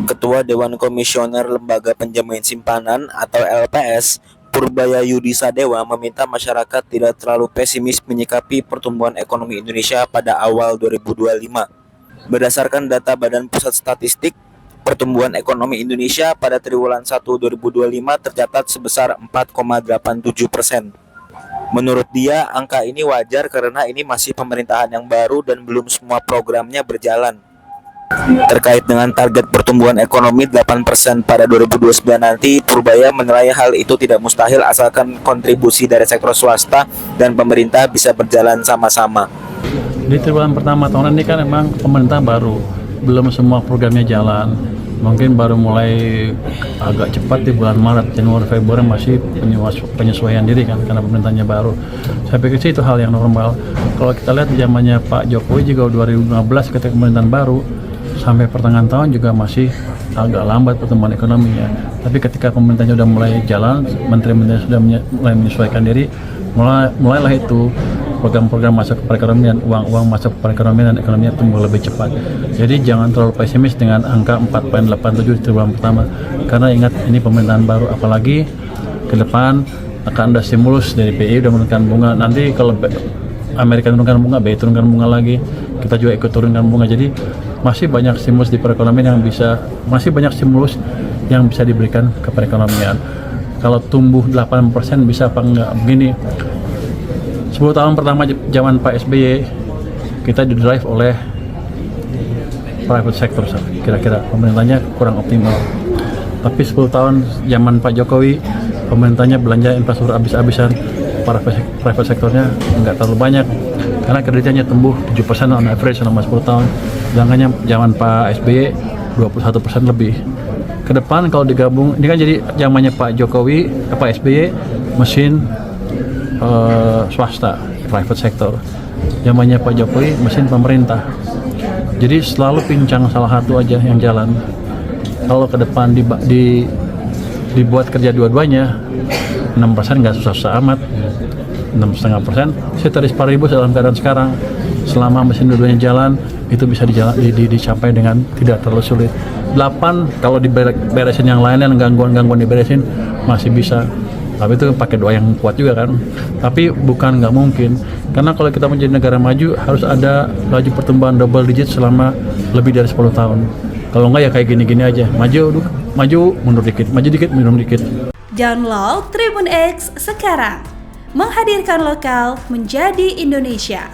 Ketua Dewan Komisioner Lembaga Penjamin Simpanan atau LPS, Purbaya Yudi Sadewa meminta masyarakat tidak terlalu pesimis menyikapi pertumbuhan ekonomi Indonesia pada awal 2025. Berdasarkan data Badan Pusat Statistik, pertumbuhan ekonomi Indonesia pada triwulan 1 2025 tercatat sebesar 4,87%. Menurut dia, angka ini wajar karena ini masih pemerintahan yang baru dan belum semua programnya berjalan. Terkait dengan target pertumbuhan ekonomi 8% pada 2029 nanti, Purbaya menilai hal itu tidak mustahil asalkan kontribusi dari sektor swasta dan pemerintah bisa berjalan sama-sama. Di triwulan pertama tahun ini kan memang pemerintah baru, belum semua programnya jalan. Mungkin baru mulai agak cepat di bulan Maret, Januari, Februari masih penyesuaian diri kan karena pemerintahnya baru. Saya pikir sih itu hal yang normal. Kalau kita lihat zamannya Pak Jokowi juga 2015 ketika pemerintahan baru, sampai pertengahan tahun juga masih agak lambat pertumbuhan ekonominya. Tapi ketika pemerintahnya sudah mulai jalan, menteri-menteri sudah mulai menyesuaikan diri, mulailah itu program-program masuk ke perekonomian, uang masuk ke perekonomian dan ekonominya tumbuh lebih cepat. Jadi jangan terlalu pesimis dengan angka 4,87 di triwulan pertama, karena ingat ini pemerintahan baru, apalagi ke depan akan ada stimulus dari BI udah menurunkan bunga. Nanti kalau Amerika turunkan bunga, BI turunkan bunga lagi, kita juga ikut turunkan bunga. Jadi masih banyak stimulus di perekonomian masih banyak stimulus yang bisa diberikan ke perekonomian. Kalau tumbuh 8% bisa apa enggak? Begini, 10 tahun pertama zaman Pak SBY kita didrive oleh private sector, kira-kira pemerintahnya kurang optimal. Tapi 10 tahun zaman Pak Jokowi pemerintahnya belanja infrastruktur habis-habisan, para private sektornya nggak terlalu banyak karena kreditnya tumbuh 7% on average selama 10 tahun. Sedangkan zaman Pak SBY 21% lebih. Ke depan kalau digabung, ini kan jadi zamannya Pak Jokowi, Pak SBY mesin swasta, private sector. Zamannya Pak Jokowi mesin pemerintah. Jadi selalu pincang salah satu aja yang jalan. Kalau ke depan dibuat kerja dua-duanya, 6% nggak susah-susah amat. 6,5% setelah 10.000 dalam keadaan sekarang, selama mesin dua-duanya jalan itu bisa dicapai dengan tidak terlalu sulit. 8 kalau diberesin yang lain, gangguan-gangguan diberesin masih bisa. Tapi itu pakai doa yang kuat juga kan. Tapi bukan nggak mungkin, karena kalau kita menjadi negara maju harus ada laju pertumbuhan double digit selama lebih dari 10 tahun. Kalau nggak ya kayak gini-gini aja, maju mundur dikit, maju dikit mundur dikit. Download Tribun X sekarang, menghadirkan lokal menjadi Indonesia.